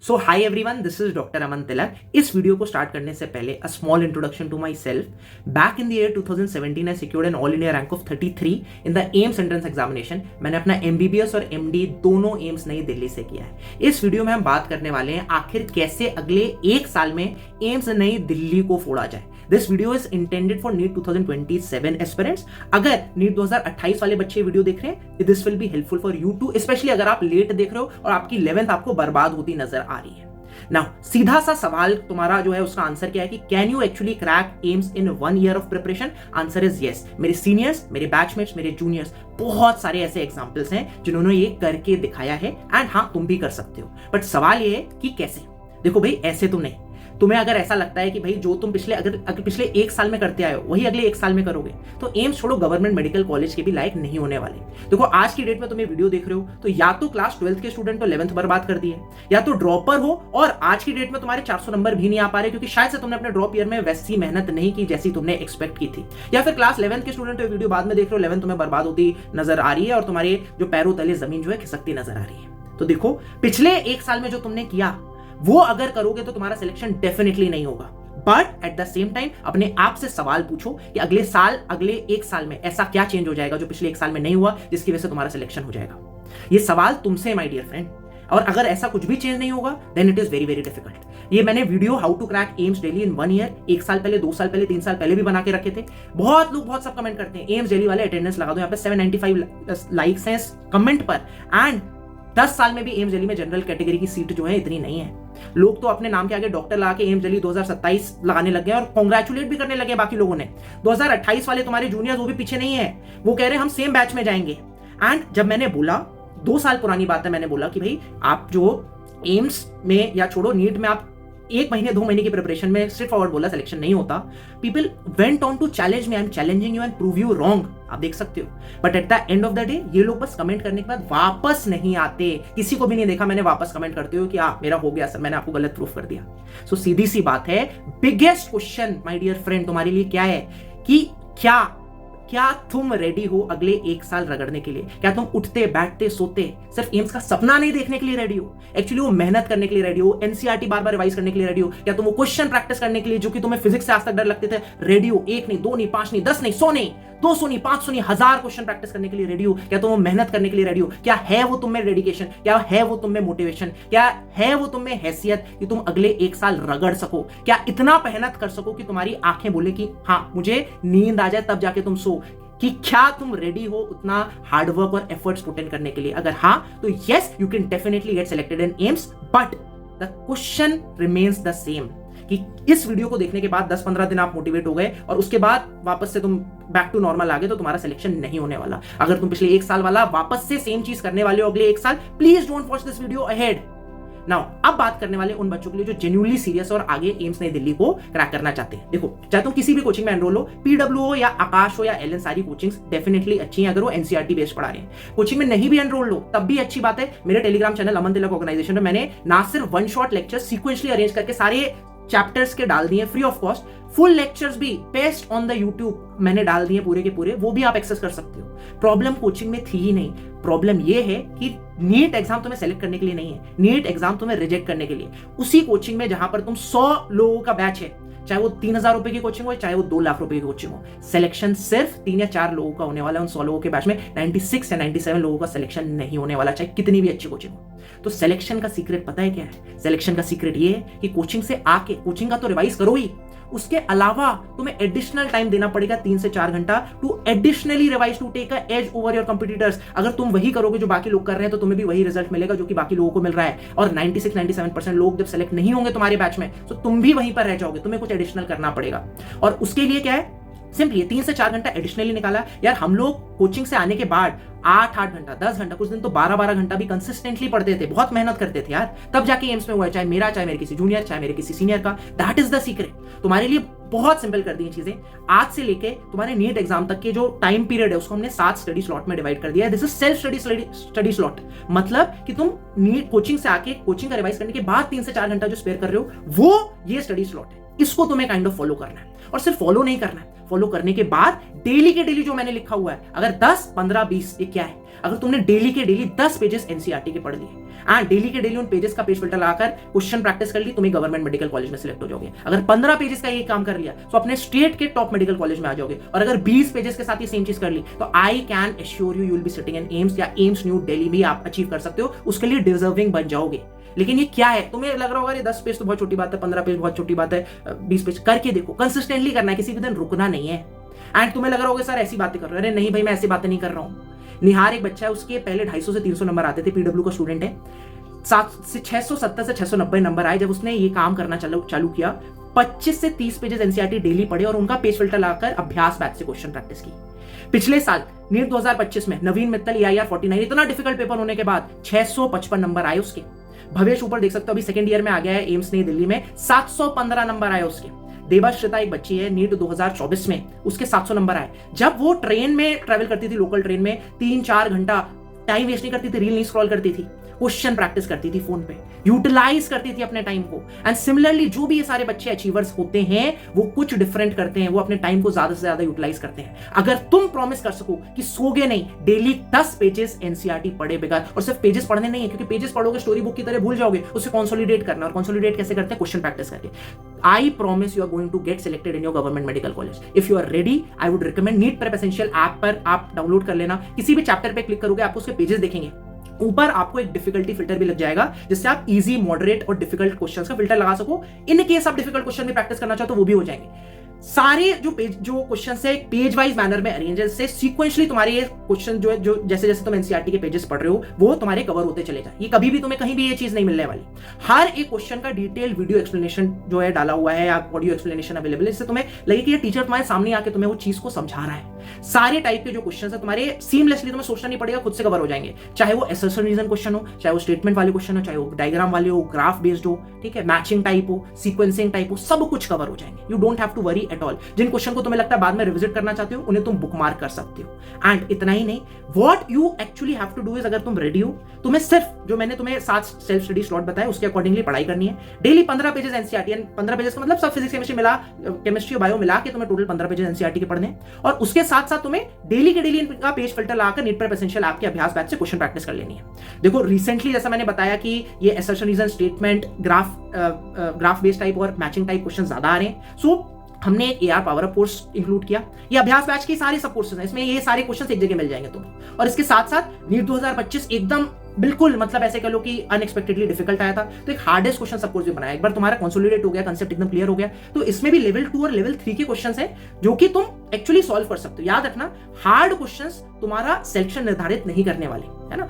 So hi everyone, this is doctor Aman Tilak. इस video को start करने से पहले a small introduction to myself. Back in the year 2017 I secured an all India rank of 33 in the AIIMS entrance examination. मैंने अपना MBBS और MD दोनों AIIMS नई दिल्ली से किया है। इस वीडियो में हम बात करने वाले हैं आखिर कैसे अगले एक साल में एम्स नई दिल्ली को फोड़ा जाए। This video is intended for NEET 2027 aspirants. अगर नीट 2028 वाले बच्चे वीडियो देख रहे हैं, this will be helpful for you too, specially अगर आप लेट देख रहे हो और आपकी 11th आपको बर्बाद होती नजर आ रही है। नाउ सीधा सा सवाल तुम्हारा जो है उसका आंसर क्या है कि can you actually crack AIIMS in 1 year of preparation? Answer is yes. मेरे सीनियर्स, मेरे बैचमेट्स, मेरे जूनियर्स, बहुत सारे ऐसे एग्जांपल्स हैं जिन्होंने ये करके दिखाया है एंड हाँ, तुम भी कर सकते हो। बट सवाल ये है कि कैसे। देखो भाई, ऐसे तो नहीं। तुम्हें अगर ऐसा लगता है कि भाई जो तुम अगर पिछले एक साल में करते आए हो वही अगले एक साल में करोगे, तो एम्स छोड़ो, गवर्नमेंट मेडिकल कॉलेज के भी लायक नहीं होने वाले। देखो, आज की डेट में तुम्हें वीडियो देख रहे हो तो या तो क्लास 12th के स्टूडेंट तो 11th बर्बाद कर दिए, या तो ड्रॉपर हो और आज की डेट में तुम्हारे 400 नंबर भी नहीं आ पा रहे क्योंकि शायद से तुमने अपने ड्रॉप ईयर में वैसी मेहनत नहीं की जैसी तुमने एक्सपेक्ट की थी, या फिर क्लास 11th के स्टूडेंट तो वीडियो बाद में देख रहे हो, 11th तुम्हें बर्बाद होती नजर आ रही है और तुम्हारे जो पैरों तले जमीन जो है खिसकती नजर आ रही है। तो देखो, पिछले एक साल में जो तुमने किया वो अगर करोगे तो तुम्हारा सिलेक्शन डेफिनेटली नहीं होगा। But at the same time अपने आप से सवाल पूछो कि अगले साल, अगले एक साल में ऐसा क्या चेंज हो जाएगा जो पिछले एक साल में नहीं हुआ जिसकी वजह से तुम्हारा सिलेक्शन हो जाएगा। ये सवाल तुमसे माय डियर फ्रेंड। और अगर ऐसा कुछ भी चेंज नहीं होगा then it is very very difficult. ये मैंने video how to crack AIIMS Delhi इन 1 ईयर 1 साल पहले, 2 साल पहले, 3 साल पहले भी बना के रखे थे। बहुत लोग बहुत सब कमेंट करते हैं एम्स दिल्ली वाले अटेंडेंस लगा दो, यहाँ पे 795 लाइक्स हैं कमेंट पर। एंड 10 साल में भी एम्स दिल्ली में जनरल कैटेगरी की सीट जो है इतनी नहीं है। लोग तो अपने नाम के आगे डॉक्टर लगा के एम्स दिल्ली 2027 लगाने लगे और कांग्रेचुलेट भी करने लगे बाकी लोगों ने। 2028 वाले तुम्हारे जूनियर्स वो भी पीछे नहीं है, वो कह रहे हैं हम सेम बैच में जाएंगे। एंड जब मैंने बोला, 2 साल पुरानी बात है, मैंने बोला कि भाई आप जो एम्स में या छोड़ो नीट में आप 1 महीने 2 महीने की प्रिपरेशन में स्ट्रेट फॉरवर्ड बोला सिलेक्शन नहीं होता, people went on to challenge me, I am challenging you and prove you wrong. आप देख सकते हो। But at the end of the day ये लोग बस कमेंट करने के बाद वापस नहीं आते। किसी को भी नहीं देखा मैंने वापस कमेंट करते हो कि मेरा हो गया सर, मैंने आपको गलत प्रूफ कर दिया। सो सीधी सी बात है, biggest question my dear friend तुम्हारे लिए क्या है कि क्या तुम रेडी हो अगले एक साल रगड़ने के लिए? क्या तुम उठते बैठते सोते सिर्फ एम्स का सपना नहीं देखने के लिए रेडी हो? एक्चुअली वो मेहनत करने के लिए रेडी हो? NCERT बार बार रिवाइज करने के लिए रेडी हो? क्या तुम वो क्वेश्चन प्रैक्टिस करने के लिए जो कि तुम्हें फिजिक्स से आज तक डर लगते थे रेडी हो? 1 नहीं, 2 नहीं, 5 नहीं, 10 नहीं, 100 नहीं, 200 नहीं, 500 नहीं, 1000 क्वेश्चन प्रैक्टिस करने के लिए रेडी हो? क्या तुम वो मेहनत करने के लिए रेडी हो? क्या है वो तुम में डेडिकेशन? क्या है वो तुम में मोटिवेशन? क्या है वो तुम में हैसियत कि तुम अगले एक साल रगड़ सको? क्या इतना मेहनत कर सको कि तुम्हारी आंखें बोले कि हाँ मुझे नींद आ जाए तब जाके तुम सो? कि क्या तुम रेडी हो उतना हार्डवर्क और एफर्ट्स पुट इन करने के लिए? अगर हाँ तो yes, you can definitely get selected in AIIMS. But the question remains the same कि इस वीडियो को देखने के बाद 10-15 दिन आप मोटिवेट हो गए और उसके बाद वापस से तुम बैक टू नॉर्मल आ गए तो तुम्हारा सिलेक्शन नहीं होने वाला। अगर तुम पिछले एक साल वाला वापस से सेम चीज करने वाले हो अगले एक साल, please don't watch this video ahead. Now अब बात करने वाले उन बच्चों के लिए जो जेन्युइनली सीरियस और आगे एम्स नई दिल्ली को क्रैक करना चाहते हैं। देखो, चाहे तुम किसी भी कोचिंग में एनरोल हो, PW हो या आकाश हो या LN, सारी कोचिंग्स डेफिनेटली अच्छी हैं अगर वो NCERT बेस्ड पढ़ा रहे हैं। कोचिंग में नहीं भी एनरोल हो तब भी अच्छी बात है। मेरे टेलीग्राम चैनल अमन तिलक ऑर्गेनाइजेशन में मैंने ना सिर्फ 1 शॉट लेक्चर सीक्वेंशली अरेंज करके सारे चैप्टर्स के डाल दिए free of cost, full lectures भी पेस्ट ऑन द यूट्यूब मैंने डाल दिए पूरे के पूरे, वो भी आप एक्सेस कर सकते हो। प्रॉब्लम कोचिंग में थी ही नहीं। प्रॉब्लम ये है कि नीट एग्जाम तुम्हें सेलेक्ट करने के लिए नहीं है, नीट एग्जाम तुम्हें रिजेक्ट करने के लिए। उसी कोचिंग में जहां पर तुम 100 लोगों का बैच है, चाहे वो 3000 रुपए की कोचिंग हो चाहे वो 2 लाख रुपए की कोचिंग हो, सिलेक्शन सिर्फ 3 या 4 लोगों का होने वाला है। उन 100 लोगों के बैच में 96 या 97 लोगों का सिलेक्शन नहीं होने वाला, चाहे कितनी भी अच्छी कोचिंग हो। तो सिलेक्शन का सीक्रेट पता है क्या है? सिलेक्शन का सीक्रेट ये है कि कोचिंग से आके, कोचिंग का तो रिवाइज करो ही, उसके अलावा तुम्हें एडिशनल टाइम देना पड़ेगा 3 से 4 घंटा to additionally revise to take a edge over your competitors. अगर तुम वही करोगे जो बाकी लोग कर रहे हैं तो तुम्हें भी वही रिजल्ट मिलेगा जो कि बाकी लोगों को मिल रहा है। और 96-97% लोग जब सेलेक्ट नहीं होंगे तुम्हारे बैच में तो तुम भी वहीं पर रह जाओगे, तुम्हें कुछ एडिशनल करना पड़ेगा। और उसके लिए क्या है, सिंपली 3 से 4 घंटा एडिशनली निकाला। यार हम लोग कोचिंग से आने के बाद 8-8 घंटा, 10 घंटा, कुछ दिन तो 12-12 घंटा भी कंसिस्टेंटली पढ़ते थे, बहुत मेहनत करते थे यार, तब जाके एम्स में हुआ है। चाहे मेरा, चाहे मेरे किसी जूनियर, चाहे मेरे किसी सीनियर का। That is the secret. तुम्हारे लिए बहुत सिंपल कर दी चीजें। आज से लेके तुम्हारे नीट एग्जाम तक के जो टाइम पीरियड है उसको हमने 7 स्टडी स्लॉट में डिवाइड कर दिया है। This is self study slot. मतलब कि तुम नीट कोचिंग से आके कोचिंग का रिवाइज करने के बाद 3 से 4 घंटा जो स्पेयर कर रहे हो वो ये स्टडी स्लॉट है। इसको तुम्हें काइंड ऑफ फॉलो करना है। और सिर्फ फॉलो नहीं करना है, फॉलो करने के बाद डेली के डेली जो मैंने लिखा हुआ है, अगर 10, 15, 20, क्या है? अगर तुमने डेली के डेली 10 पेजेस एनसीईआरटी के पढ़ लिए एंड डेली के डेली उन पेजेस का पेज फिल्टर लगाकर क्वेश्चन प्रैक्टिस कर ली, तुम्हें गवर्नमेंट मेडिकल कॉलेज में सिलेक्ट हो जाओगे। अगर 15 पेजेस का ये काम कर लिया तो अपने स्टेट के टॉप मेडिकल कॉलेज में आ जाओगे। और अगर 20 पेजेस के साथ ये सेम चीज कर ली तो I can assure you will be sitting in AIIMS या एम्स न्यू दिल्ली भी आप अचीव कर सकते हो, उसके लिए डिजर्विंग बन जाओगे। लेकिन ये क्या है? तुम्हें लग रहा होगा ये 10 पेज तो बहुत छोटी बात है, 15 पेज बहुत छोटी बात है, 20 पेज करके देखो। कंसिस्टेंटली करना है, किसी भी दिन रुकना नहीं है। एंड तुम्हें लग रहा होगा सर ऐसी बातें कर रहे हो। अरे नहीं भाई, मैं ऐसी बातें नहीं कर रहा हूं। निहार एक बच्चा है, उसके पहले 250 से 300 नंबर आते थे, पीडब्ल्यू का स्टूडेंट है। 670 से 690 नंबर आए जब उसने ये काम करना चालू किया। 25 से 30 पेजेस एनसीईआरटी डेली पढ़े और उनका पेज फिल्टर लगाकर अभ्यास बैच से क्वेश्चन प्रैक्टिस की। पिछले साल नीट 2025 में नवीन मित्तल EIR 49 इतना डिफिकल्ट पेपर होने के बाद 655 नंबर आए उसके। भवेश ऊपर देख सकते हो, अभी सेकंड ईयर में आ गया है एम्स नई दिल्ली में, 715 नंबर आए उसके। देवाश्रिता एक बच्ची है, नीट 2024 में उसके 700 नंबर आए। जब वो ट्रेन में ट्रेवल करती थी, लोकल ट्रेन में, 3-4 घंटा टाइम वेस्ट नहीं करती थी, रील नहीं स्क्रॉल करती थी, क्वेश्चन प्रैक्टिस करती थी फोन पे, यूटिलाइज करती थी अपने टाइम को। एंड सिमिलरली जो भी ये सारे बच्चे अचीवर्स होते हैं वो कुछ डिफरेंट करते हैं, वो अपने टाइम को ज्यादा से ज्यादा यूटिलाइज करते हैं। अगर तुम प्रॉमिस कर सको कि सोगे नहीं, डेली 10 पेजेस एनसीईआरटी पढ़े बगैर, और सिर्फ पेजेस पढ़ने नहीं है, क्योंकि पेजेस पढ़ोगे स्टोरी बुक की तरह भूल जाओगे, उसे कंसोलिडेट करना। और कंसोलिडेट कैसे करते हैं? क्वेश्चन प्रैक्टिस करके। I promise you are going to get selected in your government medical college. If you are ready, I would recommend NEET prep essential app पर आप डाउनलोड कर लेना। किसी भी चैप्टर पे क्लिक करोगे आपको उसके पेजेस देखेंगे, ऊपर आपको एक डिफिकल्टी फिल्टर भी लग जाएगा जिससे आप इजी, मॉडरेट और डिफिकल्ट क्वेश्चंस का फिल्टर लगा सको। इन केस आप डिफिकल्ट क्वेश्चन भी प्रैक्टिस करना चाहो तो वो भी हो जाएंगे। सारे जो क्वेश्चन है पेज वाइज मैनर में अरेंज है, से सीक्वेंशली तुम्हारे ये क्वेश्चन जो जैसे जैसे तुम एनसीईआरटी के पेजेस पढ़ रहे हो वो तुम्हारे कवर होते चले जाए। ये कभी भी तुम्हें कहीं भी ये चीज नहीं मिलने वाली। हर एक क्वेश्चन का डिटेल वीडियो एक्सप्लेनेशन जो है डाला हुआ है या ऑडियो एक्सप्लेनेशन अवेलेबल है, जिससे तुम्हें लगे कि ये टीचर तुम्हारे सामने आके तुम्हें वो चीज को समझा रहा है। सारे टाइप के जो क्वेश्चन है तुम्हारे सीमलेसली, तुम्हें सोचना नहीं पड़ेगा, खुद से कवर हो जाएंगे। चाहे वो असर्शन रीजन क्वेश्चन हो, चाहे वो स्टेटमेंट वाले क्वेश्चन हो, चाहे वो डायग्राम वाले हो, ग्राफ बेस्ड हो, ठीक है, मैचिंग टाइप हो, सीक्वेंसिंग टाइप हो, सब कुछ कवर हो जाएंगे। You don't have to worry at all. जिन क्वेश्चन को तुम्हें लगता है बाद में रिविजिट करना चाहते हो उन्हें तुम बुकमार्क कर सकते हो। एंड इतना ही नहीं, what you actually have to do is, अगर तुम रेडी हो, तुम्हें सिर्फ जो मैंने तुम्हें 7 सेल्फ स्टडी स्लॉट बताया उसके अकॉर्डिंगली पढ़ाई करनी है। डेली 15 पेजेस एनसीईआरटी, 15 पेजेस का मतलब सब फिजिक्स केमिस्ट्री मिला, केमिस्ट्री बायो मिला के तुम्हें टोटल 15 पेजेस एनसीईआरटी के पढ़ने। और उसके साथ साथ तुम्हें डेली के डेली इनका पेज फिल्टर लगाकर नीट प्रेप एसेंशियल ऐप के अभ्यास बैच से क्वेश्चन प्रैक्टिस कर लेनी है। देखो रिसेंटली जैसा मैंने बताया कि ये assertion reason, statement, graph based type और मैचिंग टाइप क्वेश्चन ज्यादा आ रहे हैं। सो हमने एक AR power up course include किया। ये अभ्यास बैच के सारे सब कोर्सेज हैं, इसमें ये सारे क्वेश्चंस एक जगह मिल जाएंगे तुम्हें। और इसके साथ साथ नीट 2025 एकदम बिल्कुल मतलब ऐसे कह लो कि अनएक्सपेक्टेडली डिफिकल्ट आया था, तो एक हार्डेस्ट क्वेश्चन सब कोर्स भी बनाया। एक बार तुम्हारा कंसोलिडेट हो गया, कांसेप्ट एकदम क्लियर हो गया, तो इसमें भी लेवल 2 और लेवल 3 के क्वेश्चंस हैं जो कि तुम एक्चुअली सॉल्व कर सकते हो। याद रखना, हार्ड क्वेश्चंस तुम्हारा सिलेक्शन निर्धारित नहीं करने वाले, है ना।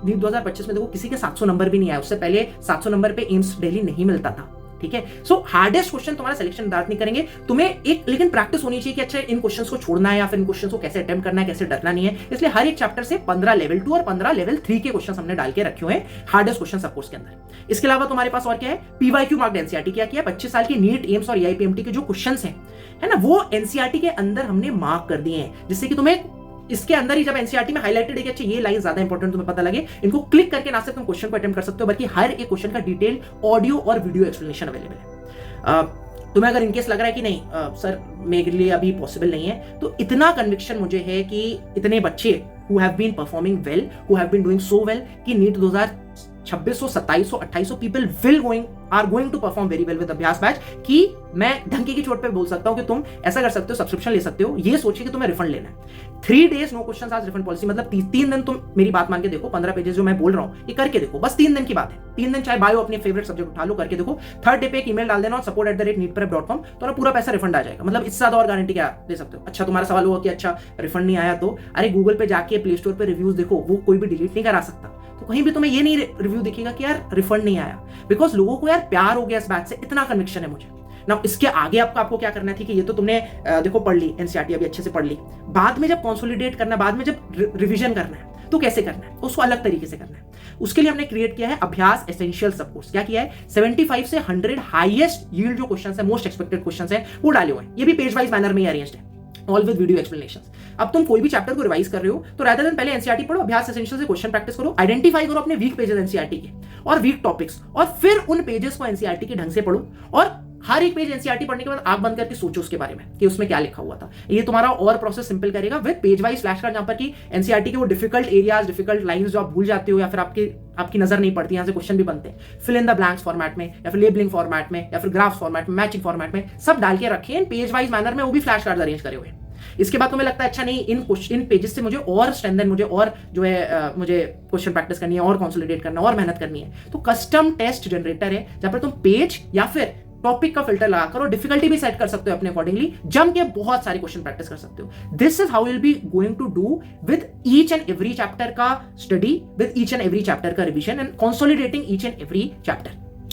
नीट 2025 में देखो किसी के 700 नंबर भी नहीं आया, उससे पहले 700 नंबर पे एम्स दिल्ली नहीं मिलता था, ठीक है। सो हार्डेस्ट क्वेश्चन तुम्हारा सिलेक्शन निर्धारित नहीं करेंगे। तुम्हें एक लेकिन प्रैक्टिस होनी चाहिए कि अच्छा इन क्वेश्चंस को छोड़ना है या फिर इन क्वेश्चंस को कैसे अटेम्प्ट करना है, कैसे डरना नहीं है। इसलिए हर एक चैप्टर से 15 लेवल 2 और 15 लेवल 3 के क्वेश्चंस हमने डाल के रखे हुए हैं हार्डेस्ट क्वेश्चन सब कोर्स के अंदर। इसके अलावा तुम्हारे पास और क्या है, PYQ मार्क्ड एनसीईआरटी क्या किया, 25 साल की नीट, एम्स और AIPMT के जो क्वेश्चंस हैं, है ना, वो एनसीईआरटी के अंदर हमने मार्क कर दिए हैं, जिससे कि तुम्हें इसके अंदर ही जब एनसीईआरटी में हाईलाइटेड है कि अच्छा ये लाइन ज्यादा इंपॉर्टेंट तुम्हें पता लगे, इनको क्लिक करके ना सिर्फ तुम क्वेश्चन को अटेम्प्ट कर सकते हो बल्कि हर एक क्वेश्चन का डिटेल ऑडियो और वीडियो एक्सप्लेनेशन अवेलेबल है। तुम्हें अगर इनकेस लग रहा है कि नहीं सर मेरे लिए अभी पॉसिबल नहीं है, तो इतना कन्विक्शन मुझे है कि इतने बच्चे who have been performing well, who have been doing so well कि NEET 2026 2700 2800 people are going to perform very well with अभ्यास बैच, कि मैं ढंके की चोट पे बोल सकता हूं कि तुम ऐसा कर सकते हो, सब्सक्रिप्शन ले सकते हो, ये सोचिए कि तुम्हें रिफंड लेना है। 3 days नो क्वेश्चन आज रिफंड पॉलिसी, मतलब 3 दिन तुम मेरी बात मान के देखो, 15 पेजेस जो मैं बोल रहा हूं ये करके देखो, बस 3 दिन की बात है। 3 दिन चाहे बायो अपने फेवरेट सब्जेक्ट उठा लो, करके देखो। 3rd डे पे एक ईमेल डाल देना और support@neetprep.com, तो पूरा पैसा रिफंड आ जाएगा। मतलब इससे ज्यादा और गारंटी क्या दे सकते हो। अच्छा तुम्हारा सवाल होगा कि अच्छा रिफंड नहीं आया तो अरे गूगल पे जाके प्ले स्टोर पे रिव्यूज देखो, वो कोई भी डिलीट नहीं करा सकता, तो कहीं भी तुम्हें ये नहीं रिव्यू दिखेगा कि यार रिफंड नहीं आया, बिकॉज लोगों को यार प्यार हो गया इस बात से, इतना कन्विक्शन है मुझे ना। इसके आगे आपको क्या करना है, ठीक है, ये तो तुमने देखो पढ़ ली एनसीईआरटी, अभी अच्छे से पढ़ ली, बाद में जब कंसोलिडेट करना है, बाद में जब रिवीजन करना है तो कैसे करना है, उसको अलग तरीके से करना है। उसके लिए हमने क्रिएट किया है अभ्यास एसेंशियल सब कोर्स। क्या किया है, 75 से 100 हाईएस्ट यील्ड जो क्वेश्चंस है, मोस्ट एक्सपेक्टेड क्वेश्चंस है, वो डाले हुए हैं। ये भी पेज वाइज मैनर में अरेंज्ड है, ऑल विद वीडियो एक्सप्लेनेशंस। अब तुम कोई भी चैप्टर को रिवाइज कर रहे हो तो रादर देन पहले एनसीईआरटी पढ़ो, अभ्यास एसेंशियल से क्वेश्चन प्रैक्टिस करो, आइडेंटिफाई करो अपने वीक पेजेस एनसीईआरटी के और वीक टॉपिक्स, और फिर उन पेजेस को एनसीईआरटी के ढंग से पढ़ो और हर एक पेज एनसीईआरटी पढ़ने के बाद आंख बंद करके सोचो उसके बारे में कि उसमें क्या लिखा हुआ था। ये तुम्हारा और प्रोसेस सिंपल करेगा with page wise flash card, जहां पर कि एनसीईआरटी के वो डिफिकल्ट एरियाज, डिफिकल्ट लाइंस जो आप भूल जाते हो या फिर आपकी नजर नहीं पड़ती, यहां से क्वेश्चन भी बनते हैं, fill in the blanks format में या फिर लेबलिंग फॉर्मेट में या फिर ग्राफ फॉर्मेट में, मैचिंग फॉर्मेट में, सब डाल के रखे हैं पेज वाइज मैनर में, वो भी फ्लैश कार्ड अरेंज करे हुए हैं। इसके बाद तुम्हें लगता है अच्छा नहीं, इन पेजेस से मुझे और स्ट्रेंथन, मुझे और जो है मुझे क्वेश्चन प्रैक्टिस करनी है और कंसोलिडेट करना और मेहनत करनी है, तो कस्टम टेस्ट जनरेटर है जहां पर तुम पेज या फिर टॉपिक का फिल्टर लगाकर और डिफिकल्टी भी सेट कर सकते हो अपने अकॉर्डिंगली, जम के बहुत सारे क्वेश्चन प्रैक्टिस कर सकते हो। This is how will be going to do with each and every chapter का study, with each and every chapter का revision and consolidating each and every chapter.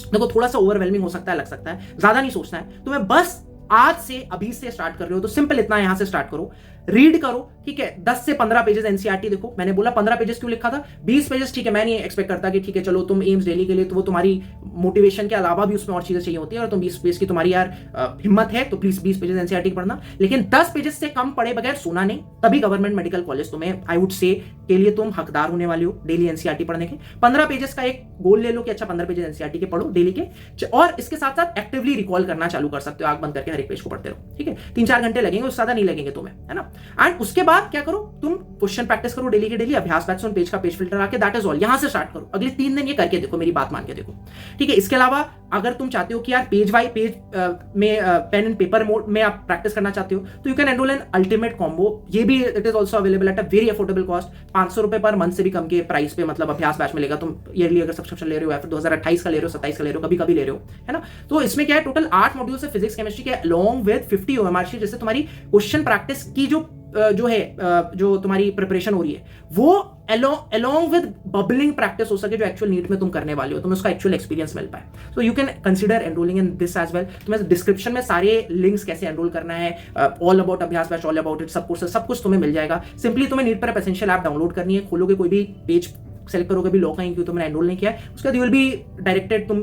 देखो थोड़ा सा ओवरवेलमिंग हो सकता है, लग सकता है, ज्यादा नहीं सोचना है तुम्हें, बस आज से अभी से स्टार्ट कर रहे हो तो सिंपल इतना यहां से स्टार्ट करो, रीड करो, ठीक है, 10 से 15 पेजेस एनसीईआरटी देखो। मैंने बोला 15 पेजेस क्यों लिखा था, 20 पेजेस ठीक है, मैं नहीं एक्सपेक्ट करता कि ठीक है चलो तुम एम्स डेली के लिए, तो वो तुम्हारी मोटिवेशन के अलावा भी उसमें और चीजें चाहिए होती है, और तुम 20 पेज की तुम्हारी यार हिम्मत है तो प्लीज 20 पेजेस एनसीईआरटी पढ़ना, लेकिन 10 पेजेस से कम पढ़े बगैर सोना नहीं, तभी गवर्नमेंट मेडिकल कॉलेज तुम्हें आई वुड से के लिए तुम हकदार होने वाले हो डेली एनसीईआरटी पढ़ने के। 15 पेजेस का एक गोल ले लो कि अच्छा 15 पेजेस एनसीईआरटी के पढ़ो डेली के, और इसके साथ साथ एक्टिवली रिकॉल करना चालू कर सकते हो, आंख बंद करके हर एक पेज को पढ़ते रहो, ठीक है, 3-4 घंटे लगेंगे, उससे ज्यादा नहीं लगेंगे तुम्हें, है ना। एंड उसके बाद क्या करो, तुम क्वेश्चन प्रैक्टिस करो डेली के डेली, अभ्यास बैच ऑन पेज का पेज फिल्टर आके, दैट इज ऑल, यहां से स्टार्ट करो, अगले 3 दिन ये करके देखो, मेरी बात मान के देखो, ठीक है। इसके अलावा अगर तुम चाहते हो कि यार पेज बाय पेज में पेन एंड पेपर मोड में आप प्रैक्टिस करना चाहते हो, तो you can enrol in ultimate combo, ये भी it is also available at a very affordable cost, 500 रुपए पर मंथ से भी कम के प्राइस पे, मतलब अभ्यास बैच मिलेगा। तुम ईयरली अगर सब्सक्रिप्शन ले रहे हो या फिर 2028 का ले रहे हो, 27 का ले रहे हो, कभी कभी ले रहे हो, है ना। तो इसमें क्या है, टोटल 8 मॉड्यूल से फिजिक्स केमिस्ट्री के अलॉन्ग विद 50 ओएमआर शीट, जिससे तुम्हारी क्वेश्चन प्रैक्टिस की जो तुम्हारी प्रिपरेशन हो रही है वो along with बबलिंग प्रैक्टिस हो सके, जो एक्चुअल नीट में तुम करने वाले हो, तुम्हें उसका एक्चुअल एक्सपीरियंस मिल पाए। So you can consider enrolling in this as well. तुम्हें डिस्क्रिप्शन में सारे लिंक्स कैसे एनरोल करना है, all about Abhyas batch, all about it, सब कुछ तुम्हें मिल जाएगा। सिंपली तुम्हें नीट पर एसेंशियल ऐप डाउनलोड करनी है, खोलोगे कोई भी पेज सेलेक्ट करोगे, भी लॉग इन क्यों तुमने एनरोल नहीं किया है, उसके बाद यू विल बी डायरेक्टेड तुम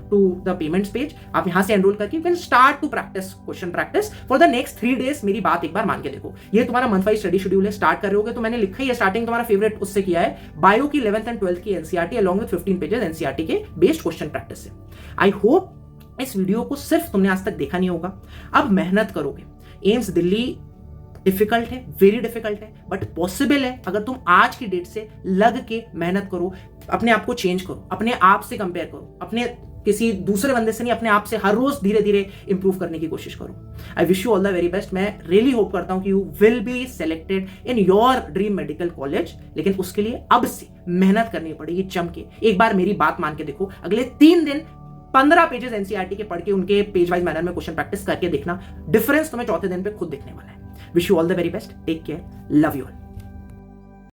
टू द पेमेंट्स पेज। आप यहां से एनरोल करके you can start to practice question practice for the next 3 days. मेरी बात एक बार मान के देखो, ये तुम्हारा मंथ वाइज स्टडी शेड्यूल है, स्टार्ट कर रहे होगे तो मैंने लिखा ही है स्टार्टिंग, तुम्हारा फेवरेट उससे किया है, बायो की 11th एंड 12th की NCERT along with 15 pages NCERT के बेस्ड क्वेश्चन प्रैक्टिस से। आई होप इस वीडियो को सिर्फ तुमने आज तक देखा नहीं होगा, अब मेहनत करोगे। एम्स दिल्ली डिफिकल्ट है, वेरी डिफिकल्ट है, बट पॉसिबल है अगर तुम आज की डेट से लग के मेहनत करो, अपने आप को चेंज करो, अपने आप से कंपेयर करो, अपने किसी दूसरे बंदे से नहीं, अपने आप से हर रोज धीरे धीरे इंप्रूव करने की कोशिश करो। I wish you all the very best. मैं रियली होप करता हूं कि you will be selected in your dream medical college, लेकिन उसके लिए अब से मेहनत करनी पड़ेगी जम के। एक बार मेरी बात मान के देखो, अगले 3 दिन 15 पेजेस एनसीईआरटी के पढ़ के उनके पेज वाइज मैनर में क्वेश्चन प्रैक्टिस करके देखना, डिफरेंस तुम्हें चौथे दिन पे खुद दिखने वाला है। Wish you all the very best, take care, love you all.